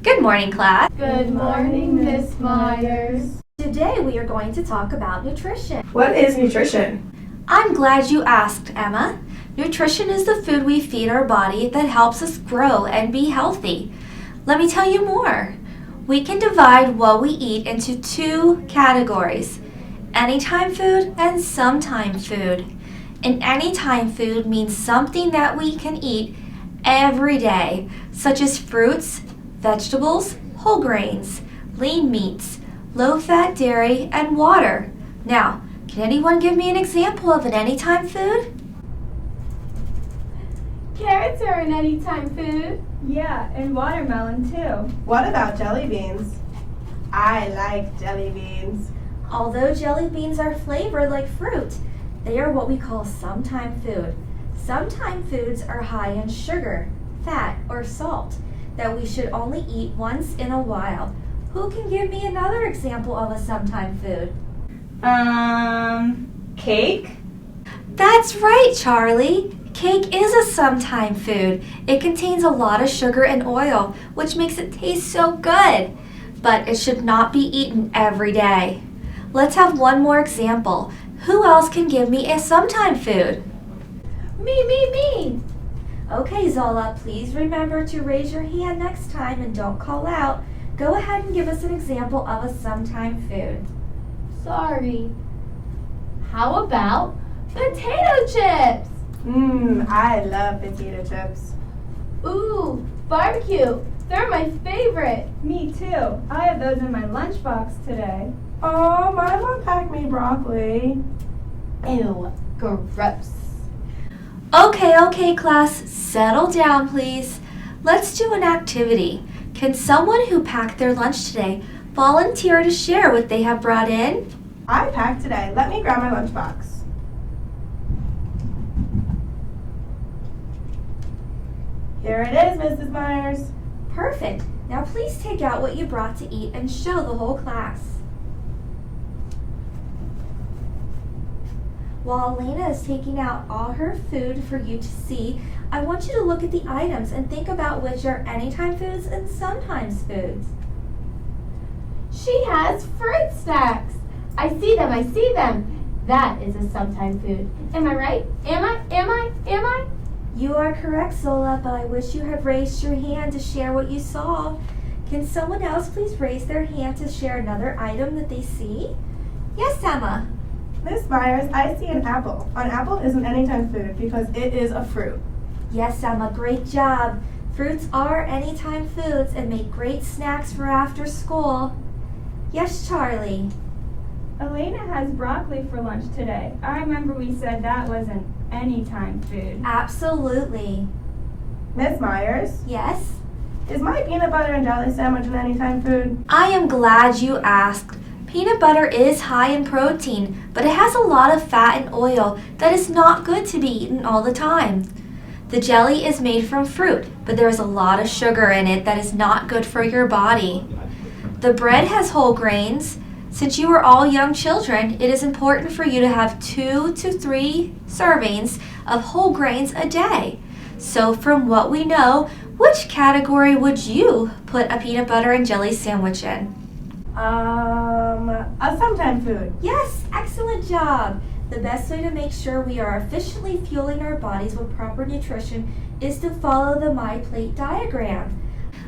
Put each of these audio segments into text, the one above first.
Good morning, class. Good morning, Miss Myers. Today we are going to talk about nutrition. What is nutrition? I'm glad you asked, Emma. Nutrition is the food we feed our body that helps us grow and be healthy. Let me tell you more. We can divide what we eat into two categories: anytime food and sometime food. An anytime food means something that we can eat every day, such as fruits, vegetables, whole grains, lean meats, low-fat dairy, and water. Now, can anyone give me an example of an anytime food? Carrots are an anytime food. Yeah, and watermelon too. What about jelly beans? I like jelly beans. Although jelly beans are flavored like fruit, they are what we call sometime food. Sometime foods are high in sugar, fat, or salt that we should only eat once in a while. Who can give me another example of a sometime food? Cake? That's right, Charlie. Cake is a sometime food. It contains a lot of sugar and oil, which makes it taste so good. But it should not be eaten every day. Let's have one more example. Who else can give me a sometime food? Me. Okay, Zola, please remember to raise your hand next time and don't call out. Go ahead and give us an example of a sometime food. Sorry. How about potato chips? I love potato chips. Ooh, barbecue. They're my favorite. Me too. I have those in my lunchbox today. Oh, my mom packed me broccoli. Ew, gross. Okay, class, settle down, please. Let's do an activity. Can someone who packed their lunch today volunteer to share what they have brought in? I packed today. Let me grab my lunchbox. Here it is, Mrs. Myers. Perfect. Now please take out what you brought to eat and show the whole class. While Elena is taking out all her food for you to see, I want you to look at the items and think about which are anytime foods and sometimes foods. She has fruit stacks. I see them. That is a sometime food. Am I right? Am I? You are correct, Zola, but I wish you had raised your hand to share what you saw. Can someone else please raise their hand to share another item that they see? Yes, Emma. Miss Myers, I see an apple. An apple is an anytime food because it is a fruit. Yes, Emma, great job. Fruits are anytime foods and make great snacks for after school. Yes, Charlie. Elena has broccoli for lunch today. I remember we said that was an anytime food. Absolutely. Miss Myers, Yes? is my peanut butter and jelly sandwich an anytime food? I am glad you asked. Peanut butter is high in protein, but it has a lot of fat and oil that is not good to be eaten all the time. The jelly is made from fruit, but there is a lot of sugar in it that is not good for your body. The bread has whole grains. Since you are all young children, it is important for you to have 2 to 3 servings of whole grains a day. So from what we know, which category would you put a peanut butter and jelly sandwich in? A sometime food. Yes, excellent job. The best way to make sure we are efficiently fueling our bodies with proper nutrition is to follow the MyPlate diagram.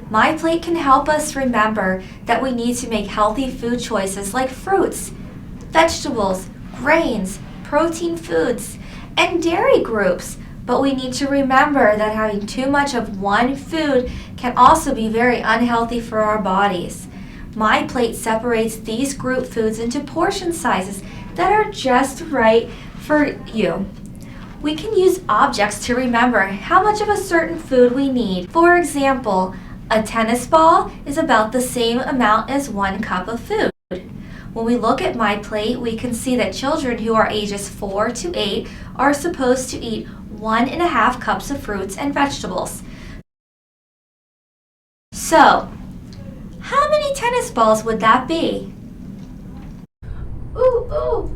MyPlate can help us remember that we need to make healthy food choices like fruits, vegetables, grains, protein foods, and dairy groups. But we need to remember that having too much of one food can also be very unhealthy for our bodies. MyPlate separates these group foods into portion sizes that are just right for you. We can use objects to remember how much of a certain food we need. For example, a tennis ball is about the same amount as 1 cup of food. When we look at MyPlate, we can see that children who are ages 4 to 8 are supposed to eat 1.5 cups of fruits and vegetables. So, how many tennis balls would that be? Ooh.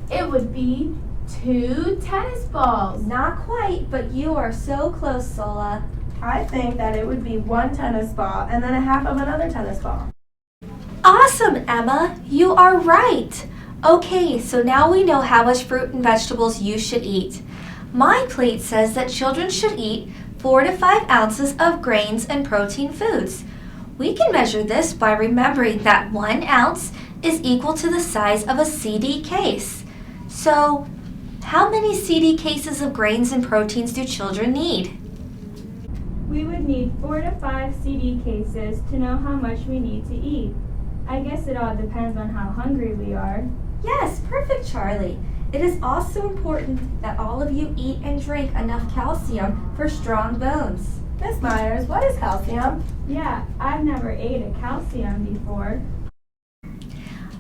It would be 2 tennis balls. Not quite, but you are so close, Sola. I think that it would be one tennis ball and then a half of another tennis ball. Awesome, Emma. You are right. Okay, so now we know how much fruit and vegetables you should eat. My plate says that children should eat 4 to 5 ounces of grains and protein foods. We can measure this by remembering that 1 ounce is equal to the size of a CD case. So, how many CD cases of grains and proteins do children need? We would need 4 to 5 CD cases to know how much we need to eat. I guess it all depends on how hungry we are. Yes, perfect, Charlie. It is also important that all of you eat and drink enough calcium for strong bones. Miss Myers, what is calcium? Yeah, I've never ate a calcium before.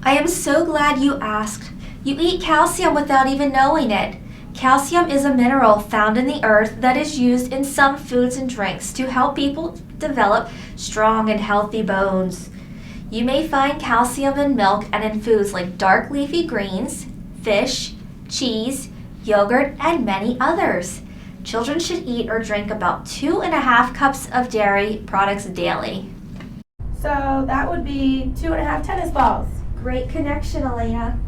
I am so glad you asked. You eat calcium without even knowing it. Calcium is a mineral found in the earth that is used in some foods and drinks to help people develop strong and healthy bones. You may find calcium in milk and in foods like dark leafy greens, fish, cheese, yogurt, and many others. Children should eat or drink about 2.5 cups of dairy products daily. So that would be 2.5 tennis balls. Great connection, Elena.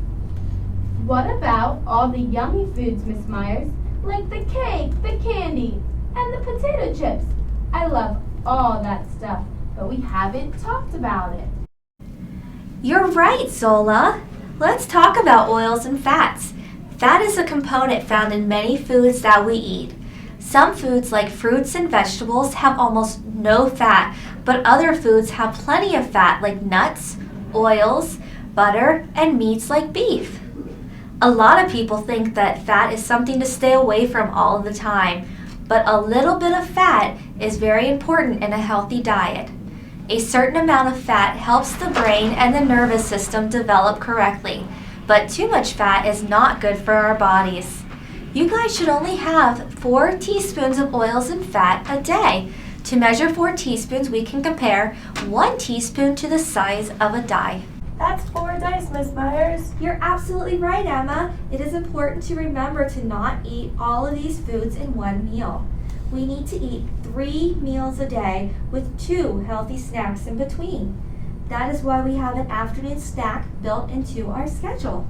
What about all the yummy foods, Miss Myers? Like the cake, the candy, and the potato chips. I love all that stuff, but we haven't talked about it. You're right, Zola. Let's talk about oils and fats. Fat is a component found in many foods that we eat. Some foods like fruits and vegetables have almost no fat, but other foods have plenty of fat like nuts, oils, butter, and meats like beef. A lot of people think that fat is something to stay away from all the time, but a little bit of fat is very important in a healthy diet. A certain amount of fat helps the brain and the nervous system develop correctly, but too much fat is not good for our bodies. You guys should only have 4 teaspoons of oils and fat a day. To measure 4 teaspoons, we can compare 1 teaspoon to the size of a die. That's 4 dice, Miss Myers. You're absolutely right, Emma. It is important to remember to not eat all of these foods in one meal. We need to eat 3 meals a day with 2 healthy snacks in between. That is why we have an afternoon snack built into our schedule.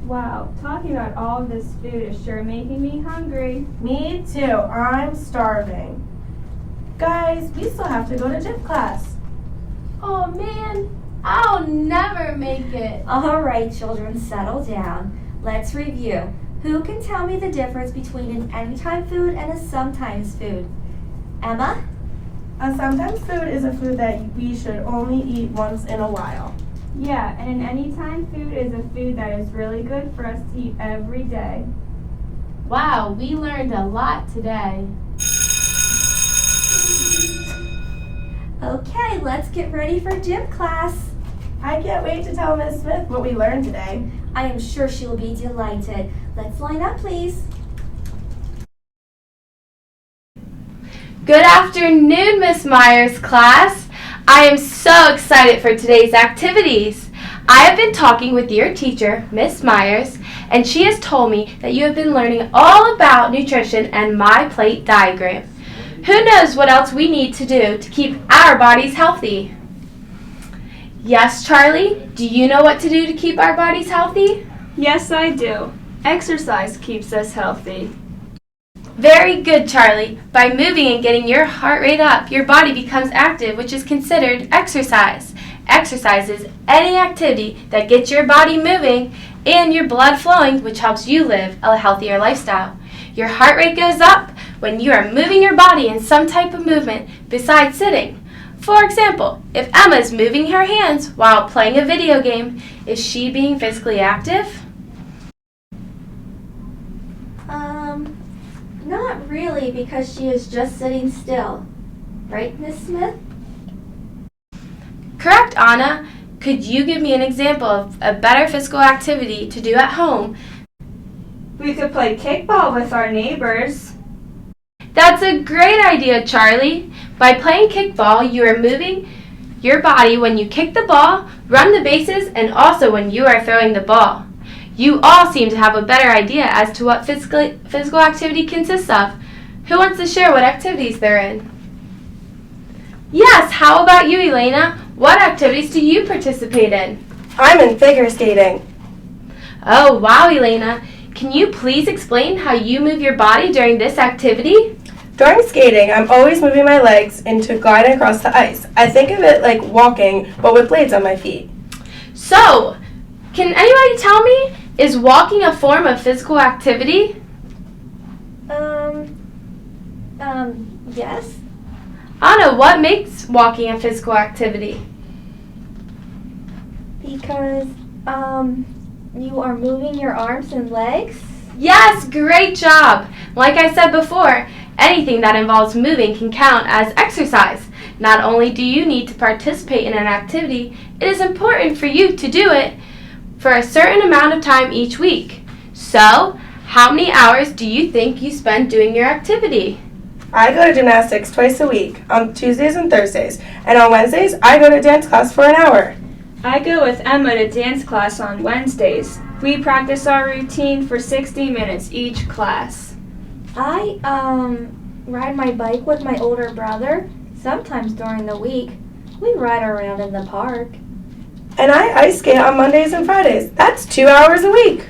Wow, talking about all of this food is sure making me hungry. Me too. I'm starving. Guys, we still have to go to gym class. Oh man, I'll never make it. All right, children, settle down. Let's review. Who can tell me the difference between an anytime food and a sometimes food? Emma? A sometimes food is a food that we should only eat once in a while. Yeah, and an anytime food is a food that is really good for us to eat every day. Wow, we learned a lot today. Okay, let's get ready for gym class. I can't wait to tell Miss Smith what we learned today. I am sure she will be delighted. Let's line up, please. Good afternoon, Miss Myers class. I am so excited for today's activities. I have been talking with your teacher, Miss Myers, and she has told me that you have been learning all about nutrition and my plate diagram. Who knows what else we need to do to keep our bodies healthy? Yes, Charlie, do you know what to do to keep our bodies healthy? Yes, I do. Exercise keeps us healthy. Very good, Charlie. By moving and getting your heart rate up, your body becomes active, which is considered exercise. Exercise is any activity that gets your body moving and your blood flowing, which helps you live a healthier lifestyle. Your heart rate goes up when you are moving your body in some type of movement besides sitting. For example, if Emma is moving her hands while playing a video game, is she being physically active? Not really, because she is just sitting still. Right, Miss Smith? Correct, Anna. Could you give me an example of a better physical activity to do at home? We could play kickball with our neighbors. That's a great idea, Charlie. By playing kickball, you are moving your body when you kick the ball, run the bases, and also when you are throwing the ball. You all seem to have a better idea as to what physical activity consists of. Who wants to share what activities they're in? Yes, how about you, Elena? What activities do you participate in? I'm in figure skating. Oh, wow, Elena. Can you please explain how you move your body during this activity? During skating, I'm always moving my legs into gliding across the ice. I think of it like walking, but with blades on my feet. So, can anybody tell me, is walking a form of physical activity? Yes. Anna, what makes walking a physical activity? Because, you are moving your arms and legs? Yes, great job! Like I said before, anything that involves moving can count as exercise. Not only do you need to participate in an activity, it is important for you to do it for a certain amount of time each week. So, how many hours do you think you spend doing your activity? I go to gymnastics twice a week, on Tuesdays and Thursdays, and on Wednesdays, I go to dance class for an hour. I go with Emma to dance class on Wednesdays. We practice our routine for 60 minutes each class. I, ride my bike with my older brother. Sometimes during the week, we ride around in the park. And I ice skate on Mondays and Fridays. That's 2 hours a week.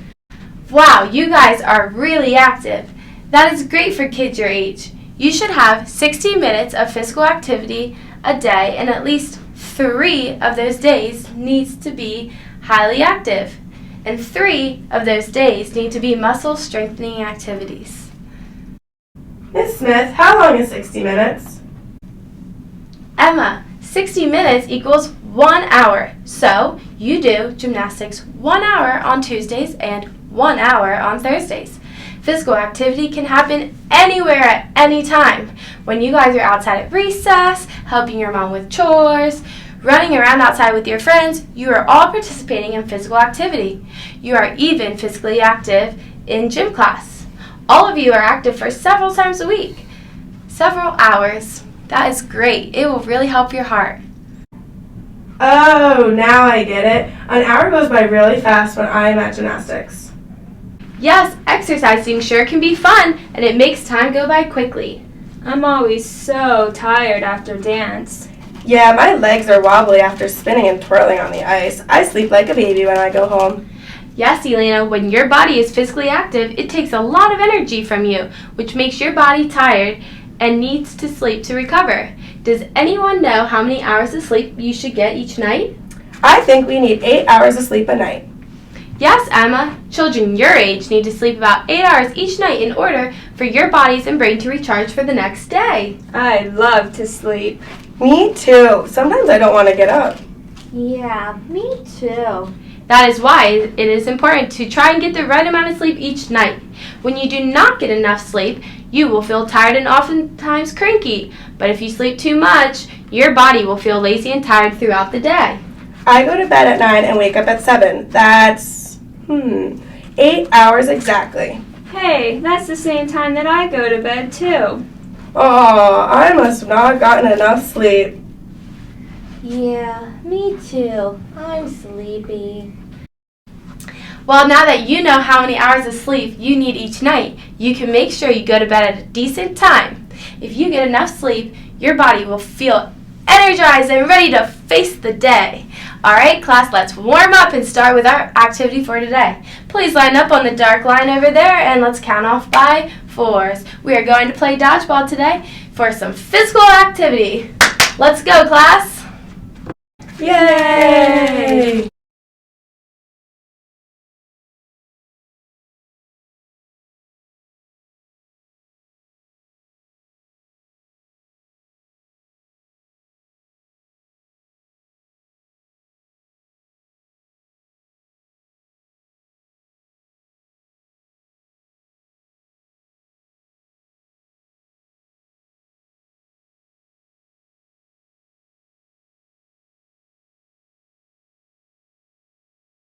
Wow, you guys are really active. That is great for kids your age. You should have 60 minutes of physical activity a day, and at least 3 of those days needs to be highly active. And 3 of those days need to be muscle strengthening activities. Miss Smith, how long is 60 minutes? Emma, 60 minutes equals 1 hour. So you do gymnastics 1 hour on Tuesdays and 1 hour on Thursdays. Physical activity can happen anywhere at any time. When you guys are outside at recess, helping your mom with chores, running around outside with your friends, you are all participating in physical activity. You are even physically active in gym class. All of you are active for several times a week, several hours. That is great. It will really help your heart. Oh, now I get it. An hour goes by really fast when I'm at gymnastics. Yes, exercising sure can be fun, and it makes time go by quickly. I'm always so tired after dance. Yeah, my legs are wobbly after spinning and twirling on the ice. I sleep like a baby when I go home. Yes, Elena, when your body is physically active, it takes a lot of energy from you, which makes your body tired and needs to sleep to recover. Does anyone know how many hours of sleep you should get each night? I think we need 8 hours of sleep a night. Yes, Emma. Children your age need to sleep about 8 hours each night in order for your bodies and brain to recharge for the next day. I love to sleep. Me too. Sometimes I don't want to get up. Yeah, me too. That is why it is important to try and get the right amount of sleep each night. When you do not get enough sleep, you will feel tired and oftentimes cranky. But if you sleep too much, your body will feel lazy and tired throughout the day. I go to bed at 9 and wake up at 7. That's 8 hours exactly. Hey, that's the same time that I go to bed too. Oh, I must have not gotten enough sleep. Yeah, me too. I'm sleepy. Well, now that you know how many hours of sleep you need each night, you can make sure you go to bed at a decent time. If you get enough sleep, your body will feel energized and ready to face the day. Alright, class, let's warm up and start with our activity for today. Please line up on the dark line over there and let's count off by 4s. We are going to play dodgeball today for some physical activity. Let's go, class! Yay!